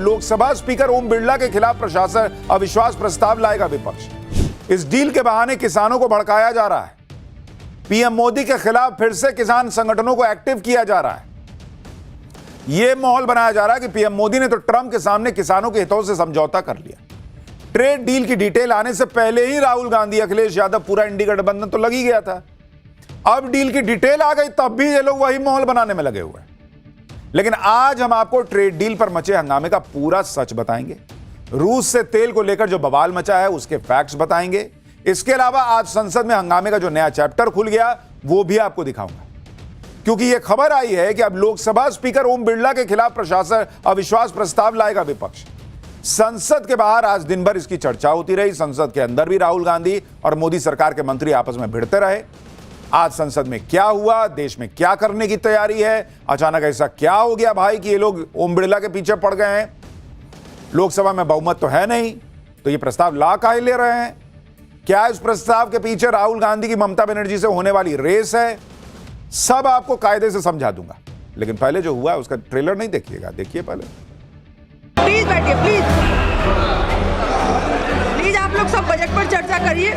Lok Sabha speaker Om Birla के खिलाफ प्रशासन अविश्वास प्रस्ताव लाएगा विपक्ष। इस डील के बहाने किसानों को भड़काया जा रहा है। पीएम मोदी के खिलाफ फिर से किसान संगठनों को एक्टिव किया जा रहा है। यह माहौल बनाया जा रहा है कि पीएम मोदी ने तो ट्रंप के सामने किसानों के हितों से समझौता कर लिया। ट्रेड डील की डिटेल आने से पहले ही राहुल गांधी, अखिलेश यादव, पूरा इंडी गठबंधन तो लग ही गया था। अब डील की डिटेल आ गई तब भी ये लोग वही माहौल बनाने में लगे हुए हैं। लेकिन आज हम आपको ट्रेड डील पर मचे हंगामे का पूरा सच बताएंगे। रूस से तेल को लेकर जो बवाल मचा है उसके फैक्ट्स बताएंगे। इसके अलावा आज संसद में हंगामे का जो नया चैप्टर खुल गया वो भी आपको दिखाऊंगा, क्योंकि यह खबर आई है कि अब लोकसभा स्पीकर ओम बिरला के खिलाफ प्रशासन अविश्वास प्रस्ताव लाएगा विपक्ष। संसद के बाहर आज दिन भर इसकी चर्चा होती रही। संसद के अंदर भी राहुल गांधी और मोदी सरकार के मंत्री आपस में भिड़ते रहे। आज संसद में क्या हुआ, देश में क्या करने की तैयारी है, अचानक ऐसा क्या हो गया भाई कि ये लोग ओम बिरला के पीछे पड़ गए हैं। लोकसभा में बहुमत तो है नहीं, तो ये प्रस्ताव ला काहे ले रहे हैं? क्या इस प्रस्ताव के पीछे राहुल गांधी की ममता बनर्जी से होने वाली रेस है? सब आपको कायदे से समझा दूंगा। लेकिन पहले जो हुआ उसका ट्रेलर नहीं देखिएगा, देखिए पहले। प्लीज बैठिए, प्लीज प्लीज आप लोग सब बजट पर चर्चा करिए।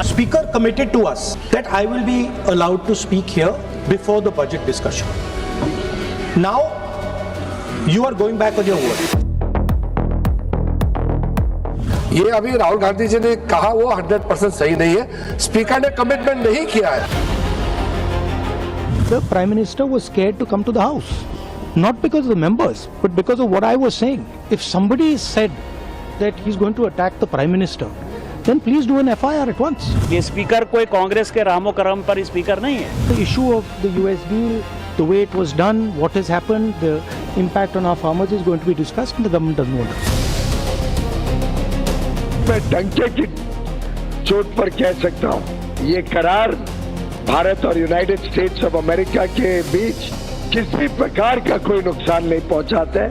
Speaker committed to us that I will be allowed to speak here before the budget discussion. Now you are going back on your word. ये अभी राहुल गांधी जी ने कहा वो 100% सही नहीं है। स्पीकर ने कमिटमेंट नहीं किया है। The Prime Minister was scared to come to the House, not because of the members, but because of what I was saying. If somebody said that he's going to attack the Prime Minister, then please do an FIR at once. ये speaker कोई कांग्रेस के रामो करम पर speaker नहीं है। The issue of the US deal, the way it was done, what has happened, the impact on our farmers is going to be discussed, and the government doesn't want it. मैं डंके की चोट पर कह सकता हूं, ये करार भारत और यूनाइटेड स्टेट्स ऑफ अमेरिका के बीच किसी प्रकार का कोई नुकसान नहीं पहुंचाता है।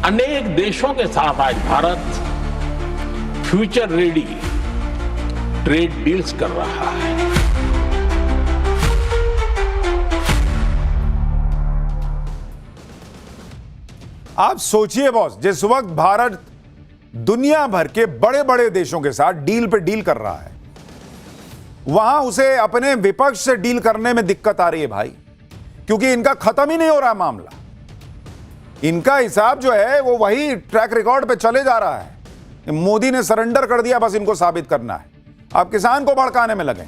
अनेक देशों के साथ आज Bharat future ready trade deals कर रहा है। आप सोचिए बॉस, जिस वक्त भारत दुनिया भर के बड़े बड़े देशों के साथ डील पे डील कर रहा है, वहां उसे अपने विपक्ष से डील करने में दिक्कत आ रही है भाई, क्योंकि इनका खत्म ही नहीं हो रहा मामला। इनका हिसाब जो है वो वही ट्रैक रिकॉर्ड पे चले जा रहा है। मोदी ने सरेंडर कर दिया, बस इनको साबित करना है। अब किसान को भड़काने में लगे।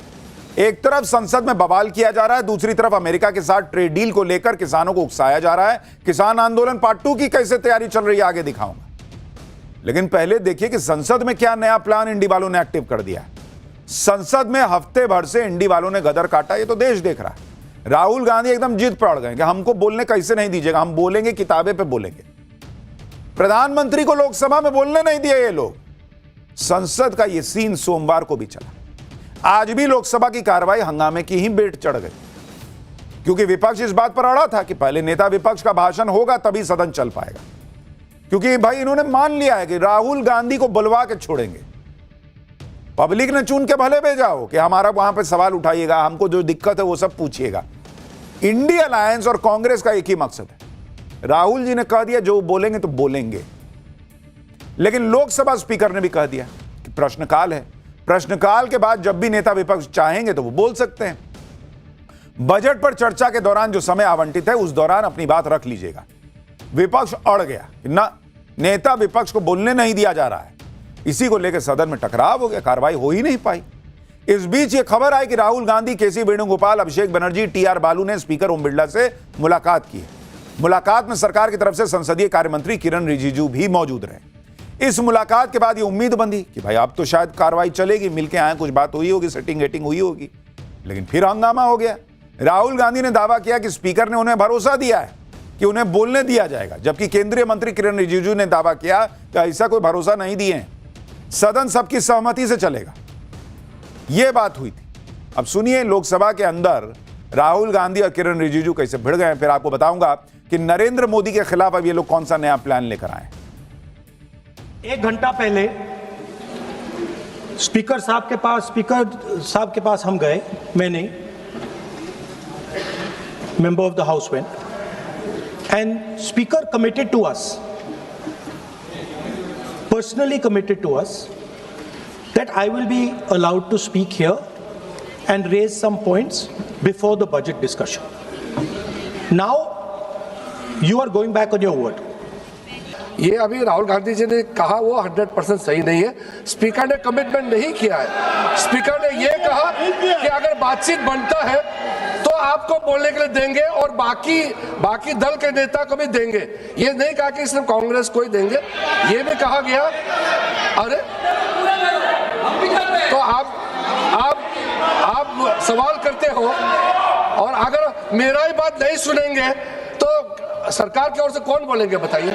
एक तरफ संसद में बवाल किया जा रहा है, दूसरी तरफ अमेरिका के साथ ट्रेड डील को लेकर किसानों को उकसाया जा रहा है। किसान आंदोलन पार्ट 2 की कैसे तैयारी चल रही है आगे दिखाऊंगा। लेकिन पहले देखिए कि संसद में क्या नया प्लान इंडी वालों ने एक्टिव कर दिया। संसद में हफ्ते भर से इंडी वालों ने गदर काटा, ये तो देश देख रहा है। राहुल गांधी एकदम जिद पड़ गए कि हमको बोलने कैसे नहीं दीजिएगा, हम बोलेंगे, किताबें पे बोलेंगे। प्रधानमंत्री को लोकसभा में बोलने नहीं दिए ये लोग। संसद का ये सीन सोमवार को भी चला। आज भी लोकसभा की कार्रवाई हंगामे की ही बेट चढ़ गई, क्योंकि विपक्ष इस बात पर अड़ा था कि पहले नेता विपक्ष का भाषण होगा तभी सदन चल पाएगा। क्योंकि भाई इन्होंने मान लिया है कि राहुल गांधी को बुलवा के छोड़ेंगे। पब्लिक ने चुन के भले भेजा हो कि हमारा वहां पे सवाल उठाइएगा, हमको जो दिक्कत है वो सब पूछिएगा। इंडिया अलायंस और कांग्रेस का एक ही मकसद है। राहुल जी ने कह दिया जो बोलेंगे तो बोलेंगे। लेकिन लोकसभा स्पीकर ने भी कह दिया कि प्रश्नकाल है। प्रश्नकाल के बाद जब भी नेता विपक्ष चाहेंगे तो वो बोल सकते हैं। बजट पर चर्चा के दौरान जो समय आवंटित है उस दौरान अपनी बात रख लीजिएगा। विपक्ष अड़ गया, ना नेता विपक्ष को बोलने नहीं दिया जा रहा है। इसी को लेकर सदन में टकराव हो गया, कार्रवाई हो ही नहीं पाई। इस बीच ये खबर आई कि राहुल गांधी, केसी वेणुगोपाल, अभिषेक बनर्जी, टीआर बालू ने स्पीकर ओम बिरला से मुलाकात की है। मुलाकात में सरकार की तरफ से संसदीय कार्य मंत्री किरण रिजिजू भी मौजूद रहे। इस मुलाकात के बाद ये उम्मीद बंधी कि भाई अब तो शायद कार्रवाई चलेगी, मिलके आए, कुछ बात हुई होगी, सेटिंग वेटिंग हुई होगी। लेकिन फिर हंगामा हो गया। राहुल गांधी ने दावा किया कि स्पीकर ने उन्हें भरोसा दिया है कि उन्हें बोलने दिया जाएगा, जबकि केंद्रीय मंत्री किरण रिजिजू ने दावा किया कि ऐसा कोई भरोसा नहीं दिए हैं, सदन सबकी सहमति से चलेगा। यह बात हुई थी। अब सुनिए लोकसभा के अंदर राहुल गांधी और किरण रिजिजू कैसे भिड़ गए। फिर आपको बताऊंगा कि नरेंद्र मोदी के खिलाफ अब ये लोग कौन सा नया प्लान लेकर आए। 1 घंटा पहले स्पीकर साहब के पास हम गए, मैंने, member of the house went, And Speaker committed to us, personally committed to us, that I will be allowed to speak here and raise some points before the budget discussion. Now, you are going back on your word. ये अभी राहुल गांधी जी ने कहा वो 100% सही नहीं है। Speaker ने commitment नहीं किया है। स्पीकर ने ये कहा कि अगर बातचीत बनता है तो आपको बोलने के लिए देंगे और बाकी दल के नेता को भी देंगे। ये नहीं कहा कि सिर्फ कांग्रेस को ही देंगे। ये भी कहा गया, अरे तो आप सवाल करते हो और अगर मेरा ही बात नहीं सुनेंगे तो सरकार की ओर से कौन बोलेंगे बताइए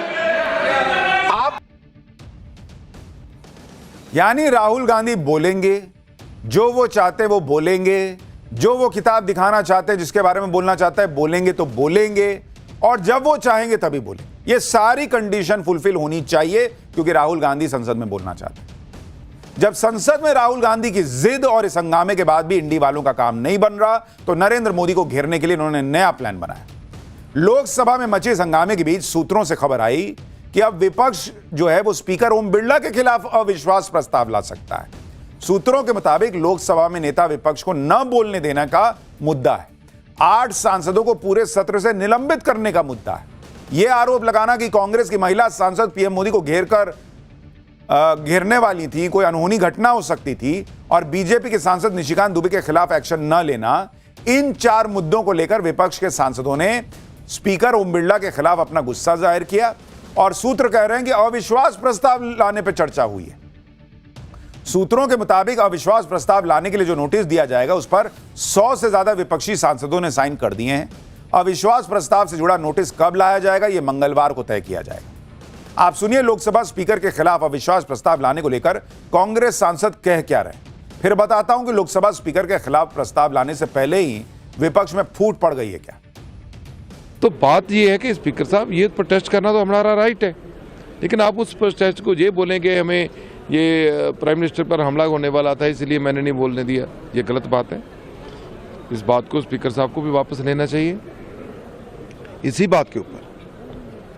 आप। यानी राहुल गांधी बोलेंगे, जो वो चाहते वो बोलेंगे, जो वो किताब दिखाना चाहते हैं, जिसके बारे में बोलना चाहता है बोलेंगे तो बोलेंगे, और जब वो चाहेंगे तभी बोलेंगे। ये सारी कंडीशन फुलफिल होनी चाहिए क्योंकि राहुल गांधी संसद में बोलना चाहते हैं। जब संसद में राहुल गांधी की जिद और इस हंगामे के बाद भी इंडी वालों का काम नहीं बन रहा तो नरेंद्र मोदी को घेरने के लिए उन्होंने नया प्लान बनाया। लोकसभा में मचे इस हंगामे के बीच सूत्रों से खबर आई कि अब विपक्ष जो है वो स्पीकर ओम बिरला के खिलाफ अविश्वास प्रस्ताव ला सकता है। सूत्रों के मुताबिक लोकसभा में नेता विपक्ष को न बोलने देने का मुद्दा है, 8 सांसदों को पूरे सत्र से निलंबित करने का मुद्दा है, यह आरोप लगाना कि कांग्रेस की महिला सांसद पीएम मोदी को घेरने वाली थी, कोई अनहोनी घटना हो सकती थी, और बीजेपी के सांसद निशिकांत दुबे के खिलाफ एक्शन न लेना, इन 4 मुद्दों को लेकर विपक्ष के सांसदों ने स्पीकर ओम बिरला के खिलाफ अपना गुस्सा जाहिर किया और सूत्र कह रहे हैं कि अविश्वास प्रस्ताव लाने पर चर्चा हुई है। सूत्रों के मुताबिक अविश्वास प्रस्ताव लाने के लिए जो नोटिस दिया जाएगा उस पर 100 से ज्यादा विपक्षी सांसदों ने साइन कर दिए हैं। अविश्वास प्रस्ताव से जुड़ा नोटिस कब लाया जाएगा यह मंगलवार को तय किया जाएगा। आप सुनिए लोकसभा स्पीकर के खिलाफ अविश्वास प्रस्ताव लाने को लेकर कांग्रेस सांसद कह क्या रहे हैं। फिर बताता हूं कि लोकसभा स्पीकर के खिलाफ प्रस्ताव लाने से पहले ही विपक्ष में फूट पड़ गई है क्या। तो बात यह है कि स्पीकर साहब ये प्रोटेस्ट करना तो हमारा राइट है, लेकिन आप उस प्रोटेस्ट को ये बोलेंगे हमें ये प्राइम मिनिस्टर पर हमला होने वाला था इसलिए मैंने नहीं बोलने दिया, ये गलत बात है। इस बात को स्पीकर साहब को भी वापस लेना चाहिए। इसी बात के ऊपर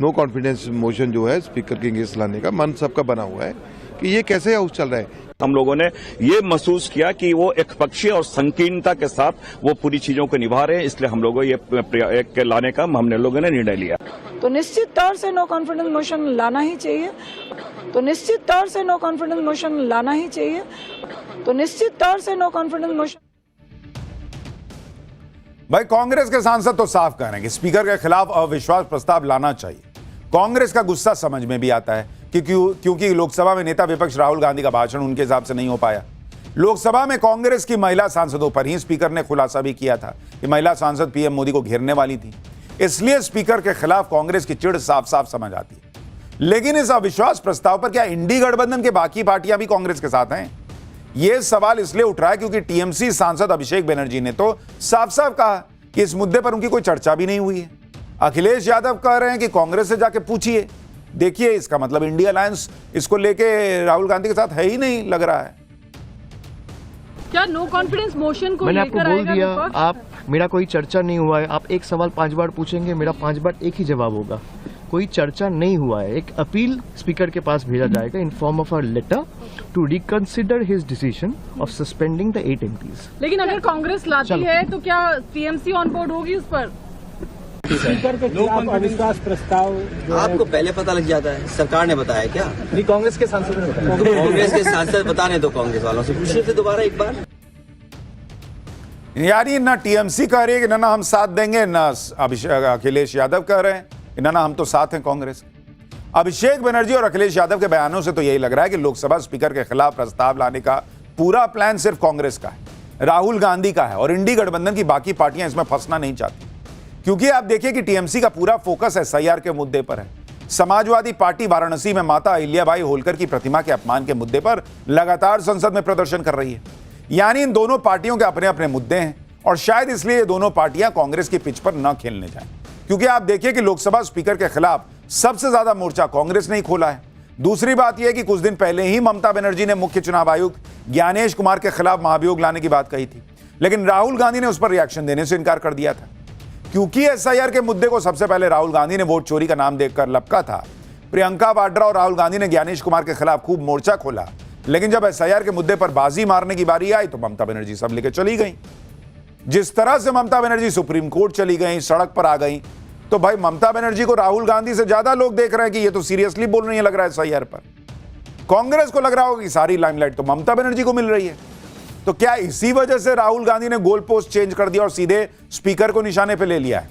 नो कॉन्फिडेंस मोशन जो है स्पीकर के अगेंस्ट लाने का मन सबका बना हुआ है कि ये कैसे हाउस चल रहा है। हम लोगों ने ये महसूस किया कि वो एकपक्षीय और संकीर्णता के साथ वो पूरी चीजों को निभा रहे हैं, इसलिए हम लोगों ये लाने का हमने लोगों ने निर्णय लिया। तो निश्चित तौर से नो कॉन्फिडेंस मोशन लाना ही चाहिए। तो निश्चित तौर से नो कॉन्फिडेंस मोशन लाना ही चाहिए। तो निश्चित तौर से नो कॉन्फिडेंस मोशन। भाई कांग्रेस के सांसद तो साफ कह रहे हैं कि स्पीकर के खिलाफ अविश्वास प्रस्ताव लाना चाहिए। कांग्रेस का गुस्सा समझ में भी आता है कि क्योंकि लोकसभा में नेता विपक्ष राहुल गांधी का भाषण उनके हिसाब से नहीं हो पाया। लोकसभा में कांग्रेस की महिला सांसदों पर ही स्पीकर ने खुलासा भी किया था कि महिला सांसद पीएम मोदी को घेरने वाली थी, इसलिए स्पीकर के खिलाफ कांग्रेस की चिढ़ साफ साफ समझ आती है। लेकिन इस अविश्वास प्रस्ताव पर क्या इंडी गठबंधन के बाकी पार्टियां भी कांग्रेस के साथ हैं? यह सवाल इसलिए उठ रहा है क्योंकि टीएमसी सांसद अभिषेक बनर्जी ने तो साफ साफ कहा कि इस मुद्दे पर उनकी कोई चर्चा भी नहीं हुई है। अखिलेश यादव कह रहे हैं कि कांग्रेस से जाके पूछिए। देखिए इसका मतलब इंडिया अलायंस इसको लेके राहुल गांधी के साथ है ही नहीं लग रहा है। क्या नो कॉन्फिडेंस मोशन को मैंने आपको बोल दिया, आप मेरा कोई चर्चा नहीं हुआ है। आप एक सवाल 5 बार पूछेंगे, मेरा 5 बार एक ही जवाब होगा। कोई चर्चा नहीं हुआ है। एक अपील स्पीकर के पास भेजा जाएगा in form of a letter to reconsider his decision of suspending the 8 MPs। लेकिन अगर कांग्रेस लाती है तो क्या टीएमसी ऑन बोर्ड होगी उस पर? स्पीकर के खिलाफ अविश्वास प्रस्ताव आपको पहले पता लग जाता है, सरकार ने बताया क्या? नहीं, कांग्रेस के सांसद ने बताया। कांग्रेस के सांसद बताने दो, कांग्रेस वालों से पूछिए थे दोबारा एक बार। यानी ना टीएमसी कह रही है कि ना हम साथ देंगे, ना अखिलेश यादव कह रहे हैं कि ना हम तो साथ हैं कांग्रेस। अभिषेक बनर्जी और अखिलेश यादव के बयानों से तो यही लग रहा है कि लोकसभा स्पीकर के खिलाफ प्रस्ताव लाने का पूरा प्लान सिर्फ कांग्रेस का है, राहुल गांधी का है, और इंडी गठबंधन की बाकी पार्टियां इसमें फंसना नहीं चाहती। क्योंकि आप देखिए कि टीएमसी का पूरा फोकस एसआईआर के मुद्दे पर है। समाजवादी पार्टी वाराणसी में माता अहिल्याबाई होलकर की प्रतिमा के अपमान के मुद्दे पर लगातार संसद में प्रदर्शन कर रही है। यानी इन दोनों पार्टियों के अपने अपने मुद्दे हैं और शायद इसलिए ये दोनों पार्टियां कांग्रेस की पिच पर न खेलने जाएं। क्योंकि आप देखिए कि लोकसभा स्पीकर के खिलाफ सबसे ज्यादा मोर्चा कांग्रेस ने ही खोला है। दूसरी बात यह कि कुछ दिन पहले ही ममता बनर्जी ने मुख्य चुनाव आयुक्त ज्ञानेश कुमार के खिलाफ महाभियोग लाने की बात कही थी, लेकिन राहुल गांधी ने उस पर रिएक्शन देने से इनकार कर दिया था। क्योंकि एसआईआर के मुद्दे को सबसे पहले राहुल गांधी ने वोट चोरी का नाम देकर लपका था, प्रियंका वाड्रा और राहुल गांधी ने ज्ञानेश कुमार के खिलाफ खूब मोर्चा खोला, लेकिन जब एसआईआर के मुद्दे पर बाजी मारने की बारी आई तो ममता बनर्जी सब लेके चली गई। जिस तरह से ममता बनर्जी सुप्रीम कोर्ट चली गई, सड़क पर आ गई, तो भाई ममता बनर्जी को राहुल गांधी से ज्यादा लोग देख रहे हैं कि ये तो सीरियसली बोल रही है, लग रहा है एसआईआर पर। कांग्रेस को लग रहा होगा कि सारी लाइमलाइट तो ममता बनर्जी को मिल रही है। तो क्या इसी वजह से राहुल गांधी ने गोल पोस्ट चेंज कर दिया और सीधे स्पीकर को निशाने पर ले लिया है?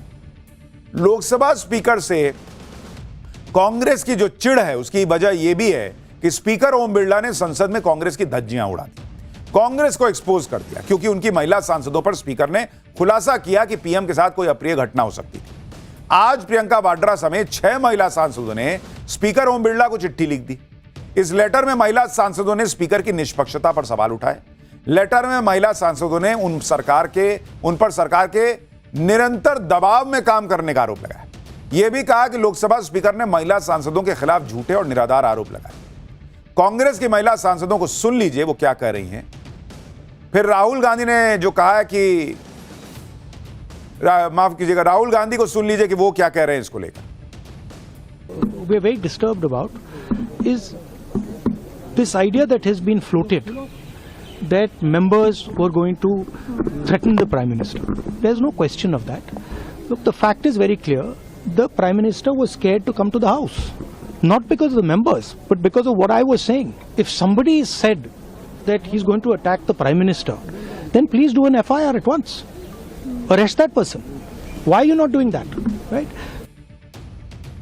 लोकसभा स्पीकर से कांग्रेस की जो चिढ़ है उसकी वजह यह भी है कि स्पीकर ओम बिरला ने संसद में कांग्रेस की धज्जियां उड़ा दी, कांग्रेस को एक्सपोज कर दिया, क्योंकि उनकी महिला सांसदों पर स्पीकर ने खुलासा किया कि पीएम के साथ कोई अप्रिय घटना हो सकती थी। आज प्रियंका वाड्रा समेत 6 महिला सांसदों ने स्पीकर ओम बिरला को चिट्ठी लिख दी। इस लेटर में महिला सांसदों ने स्पीकर की निष्पक्षता पर सवाल उठाए। लेटर में महिला सांसदों ने उन पर सरकार के निरंतर दबाव में काम करने का आरोप लगाया। यह भी कहा कि लोकसभा स्पीकर ने महिला सांसदों के खिलाफ झूठे और निराधार आरोप लगाए। कांग्रेस की महिला सांसदों को सुन लीजिए वो क्या कह रही हैं। फिर राहुल गांधी ने जो कहा है कि माफ कीजिएगा, राहुल गांधी को सुन लीजिए कि वो क्या कह रहे हैं इसको लेकर। We are very disturbed about is this idea that has been floated that members were going to threaten the Prime Minister. There's no question of that. Look, the fact is very clear. The Prime Minister was scared to come to the House. Not because of the members, but because of what I was saying. If somebody said that he's going to attack the Prime Minister, then please do an FIR at once. Arrest that person. Why are you not doing that? Right?